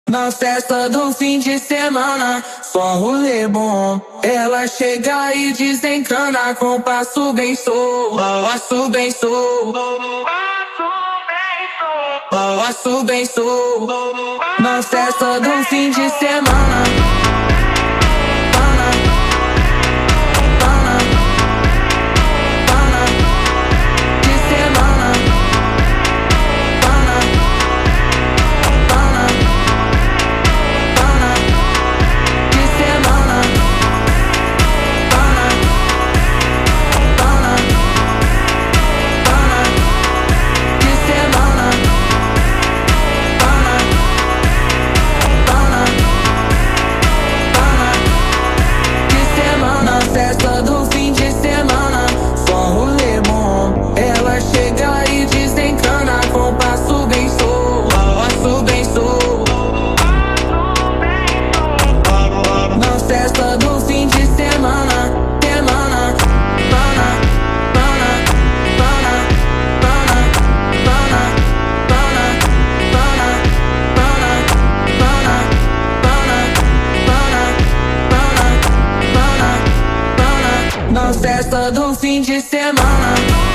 Na festa do fim de semana, só um rolê bom. Ela chega e desencana com passo bem solto, passo bem solto, passo bem solto. Na festa do fim de semana. Festa do fim de semana, só um rolê bom. Ela chega e desencana com passo bem solto, passo bem solto. Na festa do fim de semana, semana, pana, pana, pana, pana, pana, pana, pana, pana, pana, pana, pana, pana. Na festa do fim de semana.